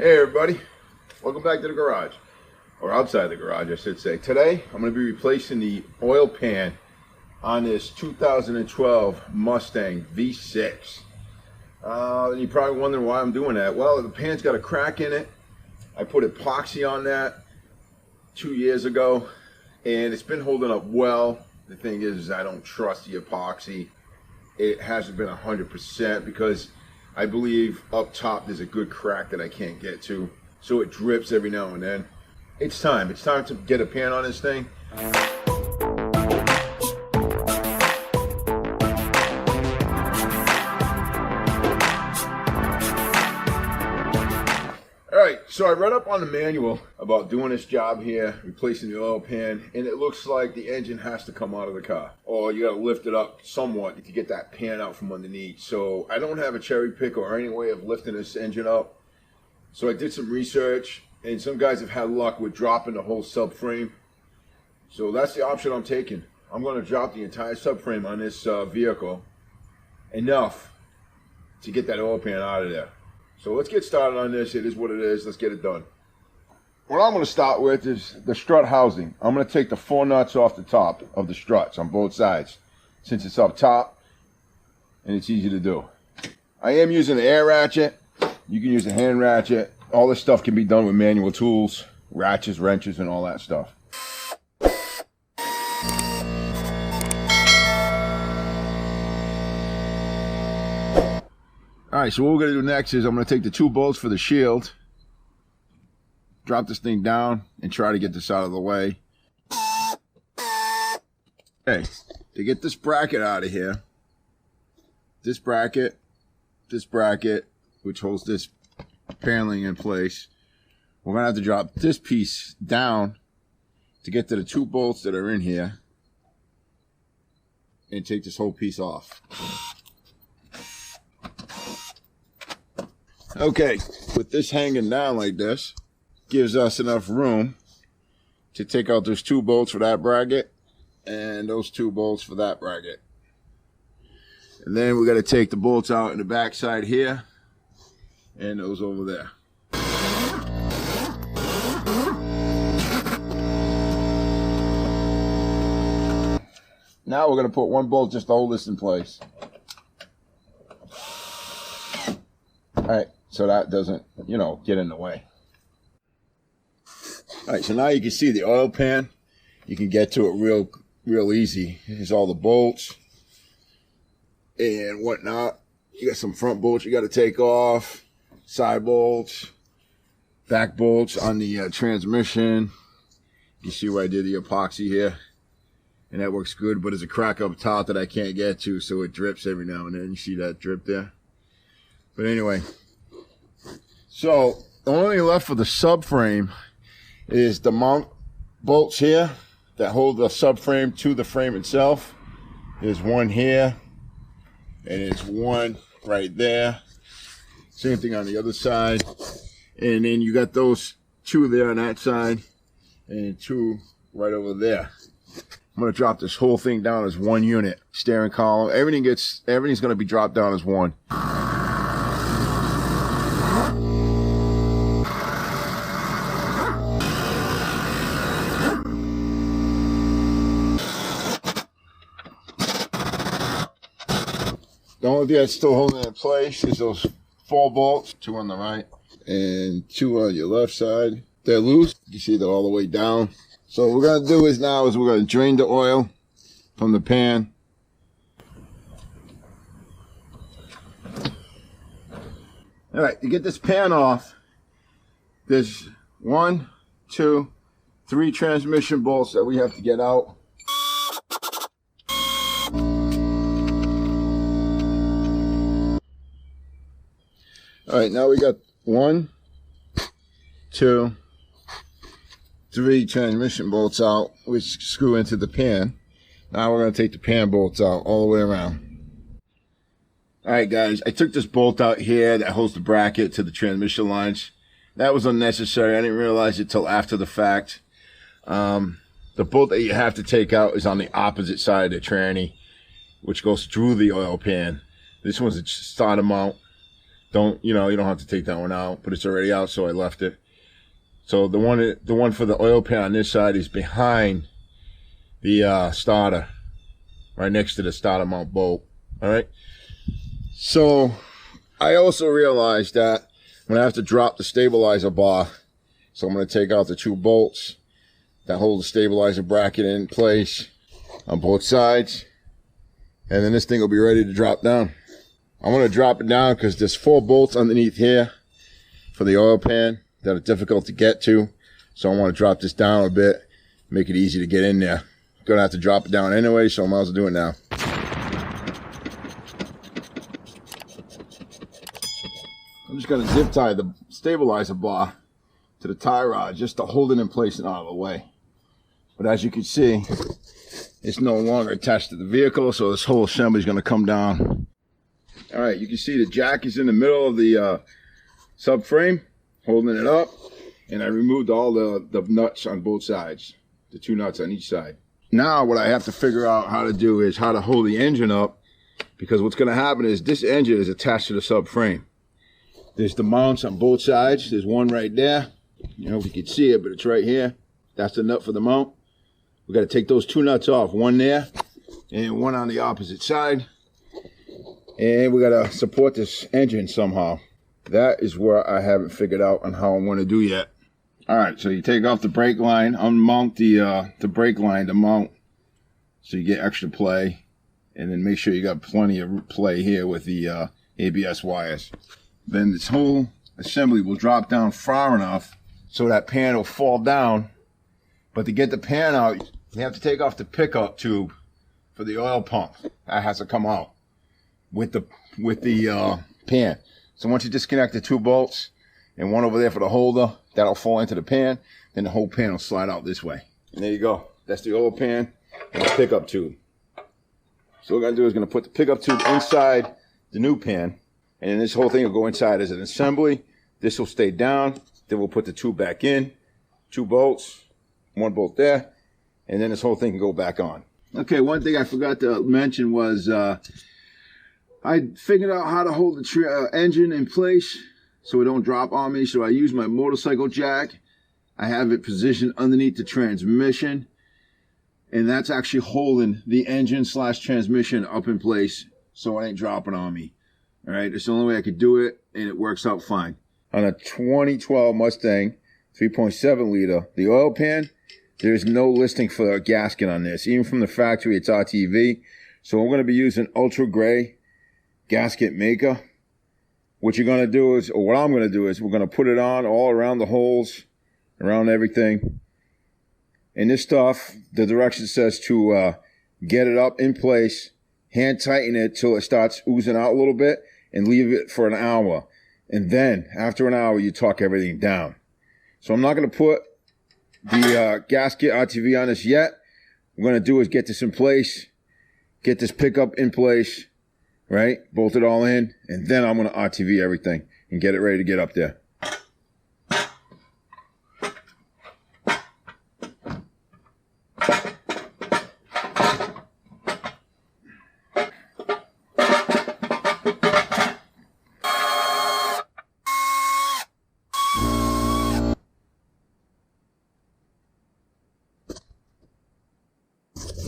Hey everybody, welcome back to the garage, or outside the garage I should say. Today I'm going to be replacing the oil pan on this 2012 Mustang V6. You're probably wondering why I'm doing that. Well, the pan's got a crack in it. I put epoxy on that 2 years ago and it's been holding up well. The thing is I don't trust the epoxy. It hasn't been 100% because I believe up top there's a good crack that I can't get to, so it drips every now and then. It's time to get a pan on this thing. Alright, so I read up on the manual about doing this job here, replacing the oil pan, and it looks like the engine has to come out of the car. Or you gotta lift it up somewhat to get that pan out from underneath. So I don't have a cherry pick or any way of lifting this engine up. So I did some research, and some guys have had luck with dropping the whole subframe. So that's the option I'm taking. I'm gonna drop the entire subframe on this vehicle, enough to get that oil pan out of there. So let's get started on this. It is what it is. Let's get it done. What I'm going to start with is the strut housing. I'm going to take the 4 nuts off the top of the struts on both sides, since it's up top and it's easy to do. I am using an air ratchet. You can use a hand ratchet. All this stuff can be done with manual tools, ratchets, wrenches, and all that stuff. Alright, so what we're going to do next is I'm going to take the 2 bolts for the shield, drop this thing down, and try to get this out of the way. Okay, to get this bracket out of here, this bracket, which holds this paneling in place, we're going to have to drop this piece down to get to the 2 bolts that are in here, and take this whole piece off. Okay, with this hanging down like this, gives us enough room to take out those 2 bolts for that bracket and those 2 bolts for that bracket. And then we got to take the bolts out in the back side here and those over there. Now we're going to put 1 bolt just to hold this in place. Alright, so that doesn't, get in the way. Alright, so now you can see the oil pan. You can get to it real easy. Here's all the bolts and whatnot. You got some front bolts you got to take off, side bolts, back bolts on the transmission. You see where I did the epoxy here, and that works good, but there's a crack up top that I can't get to, so it drips every now and then. You see that drip there? But anyway, so the only thing left for the subframe is the mount bolts here that hold the subframe to the frame itself. There's 1 here, and there's 1 right there. Same thing on the other side. And then you got those 2 there on that side, and 2 right over there. I'm going to drop this whole thing down as 1 unit. Steering column, everything's going to be dropped down as 1. The only thing that's still holding it in place is those 4 bolts, 2 on the right and 2 on your left side. They're loose. You see they're all the way down. So what we're going to do is we're going to drain the oil from the pan. All right, to get this pan off, there's 1, 2, 3 transmission bolts that we have to get out. All right, now we got 1, 2, 3 transmission bolts out, which screw into the pan. Now we're going to take the pan bolts out all the way around. All right, guys, I took this bolt out here that holds the bracket to the transmission lines. That was unnecessary. I didn't realize it till after the fact. The bolt that you have to take out is on the opposite side of the tranny, which goes through the oil pan. This one's a starter mount. you don't have to take that one out, but it's already out, so I left it. So the one for the oil pan on this side is behind the starter, right next to the starter mount bolt. All right. So I also realized that when I have to drop the stabilizer bar, so I'm going to take out the 2 bolts that hold the stabilizer bracket in place on both sides, and then this thing will be ready to drop down. I want to drop it down because there's 4 bolts underneath here for the oil pan that are difficult to get to. So I want to drop this down a bit, make it easy to get in there. I'm going to have to drop it down anyway, so I might as well do it now. I'm just going to zip tie the stabilizer bar to the tie rod just to hold it in place and out of the way. But as you can see, it's no longer attached to the vehicle, so this whole assembly is going to come down. All right, you can see the jack is in the middle of the subframe, holding it up, and I removed all the nuts on both sides, the 2 nuts on each side. Now what I have to figure out how to do is how to hold the engine up, because what's going to happen is this engine is attached to the subframe. There's the mounts on both sides. There's one right there. You know, if you can see it, but it's right here. That's the nut for the mount. We got to take those 2 nuts off, one there and one on the opposite side. And we got to support this engine somehow. That is where I haven't figured out on how I want to do yet. All right, so you take off the brake line, unmount the brake line to mount so you get extra play. And then make sure you got plenty of play here with the ABS wires. Then this whole assembly will drop down far enough so that pan will fall down. But to get the pan out, you have to take off the pickup tube for the oil pump. That has to come out with the pan. So once you disconnect the 2 bolts and one over there for the holder, that'll fall into the pan. Then the whole pan will slide out this way. And there you go. That's the oil pan and the pickup tube. So what we're going to do is going to put the pickup tube inside the new pan. And then this whole thing will go inside as an assembly. This will stay down. Then we'll put the tube back in. 2 bolts. 1 bolt there. And then this whole thing can go back on. Okay, one thing I forgot to mention was I figured out how to hold the engine in place so it don't drop on me. So I use my motorcycle jack. I have it positioned underneath the transmission. And that's actually holding the engine / transmission up in place so it ain't dropping on me. All right, it's the only way I could do it, and it works out fine. On a 2012 Mustang 3.7 liter, the oil pan, there's no listing for a gasket on this. Even from the factory, it's RTV. So I'm going to be using ultra gray gasket maker. What you're going to do is, or what I'm going to do is, we're going to put it on all around the holes, around everything. And this stuff, the direction says to get it up in place, hand tighten it till it starts oozing out a little bit, and leave it for an hour. And then, after an hour, you torque everything down. So I'm not going to put the gasket RTV on this yet. What I'm going to do is get this in place, get this pickup in place, right? Bolt it all in, and then I'm going to RTV everything and get it ready to get up there.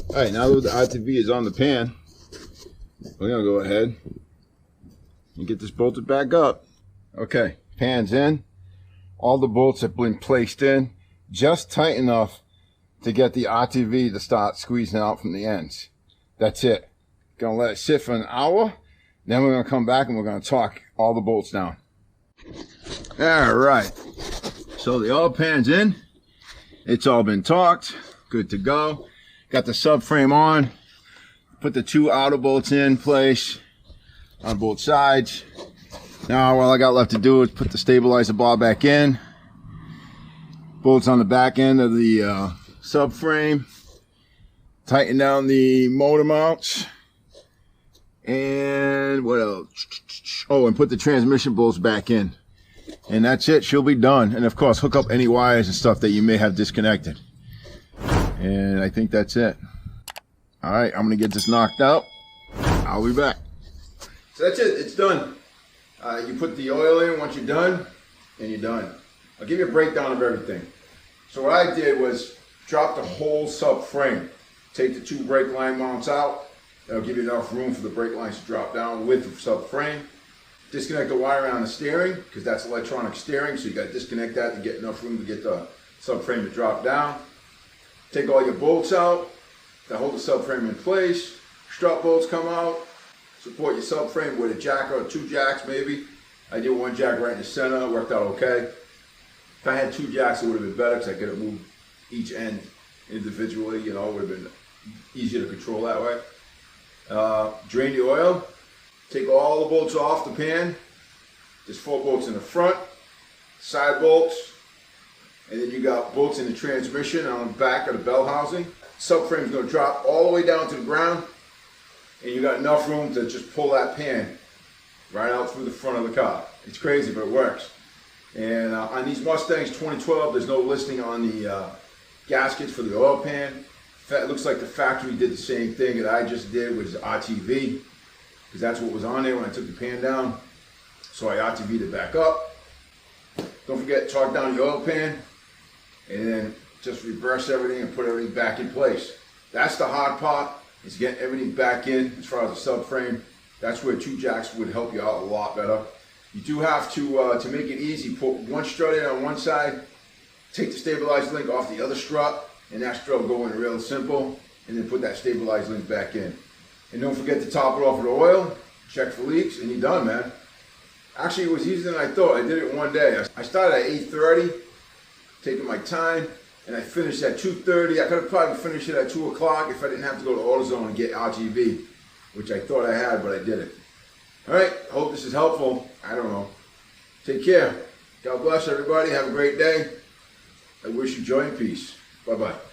All right, now that the RTV is on the pan, we're going to go ahead and get this bolted back up. Okay, pan's in. All the bolts have been placed in just tight enough to get the RTV to start squeezing out from the ends. That's it. Going to let it sit for an hour. Then we're going to come back and we're going to torque all the bolts down. All right. So the oil pan's in. It's all been torqued. Good to go. Got the subframe on. Put the 2 outer bolts in place on both sides. Now all I got left to do is put the stabilizer bar back in. Bolts on the back end of the subframe. Tighten down the motor mounts. And what else? Oh, and put the transmission bolts back in. And that's it. She'll be done. And of course, hook up any wires and stuff that you may have disconnected. And I think that's it. All right, I'm going to get this knocked out. I'll be back. So that's it. It's done. You put the oil in once you're done, and you're done. I'll give you a breakdown of everything. So what I did was drop the whole subframe. Take the 2 brake line mounts out. That'll give you enough room for the brake lines to drop down with the subframe. Disconnect the wire on the steering, because that's electronic steering, so you got to disconnect that to get enough room to get the subframe to drop down. Take all your bolts out that hold the subframe in place. Strut bolts come out. Support your subframe with a jack or 2 jacks maybe. I did 1 jack right in the center, it worked out okay. If I had 2 jacks it would have been better because I could have moved each end individually, you know, it would have been easier to control that way. Drain the oil. Take all the bolts off the pan. There's 4 bolts in the front, side bolts, and then you got bolts in the transmission on the back of the bell housing. Subframe is going to drop all the way down to the ground, and you got enough room to just pull that pan right out through the front of the car. It's crazy, but it works. And on these Mustangs 2012, there's no listing on the gaskets for the oil pan. It looks like the factory did the same thing that I just did with RTV, because that's what was on there when I took the pan down. So I RTV'd it back up. Don't forget, torque down the oil pan, and then just reverse everything and put everything back in place. That's the hard part, is getting everything back in as far as the subframe. That's where 2 jacks would help you out a lot better. You do have to make it easy, put 1 strut in on one side, take the stabilized link off the other strut, and that strut will go in real simple, and then put that stabilized link back in. And don't forget to top it off with oil, check for leaks, and you're done, man. Actually, it was easier than I thought. I did it in 1 day. I started at 8:30, taking my time, and I finished at 2:30. I could have probably finished it at 2 o'clock if I didn't have to go to AutoZone and get RGB, which I thought I had, but I didn't. All right, I hope this is helpful. I don't know. Take care. God bless everybody. Have a great day. I wish you joy and peace. Bye-bye.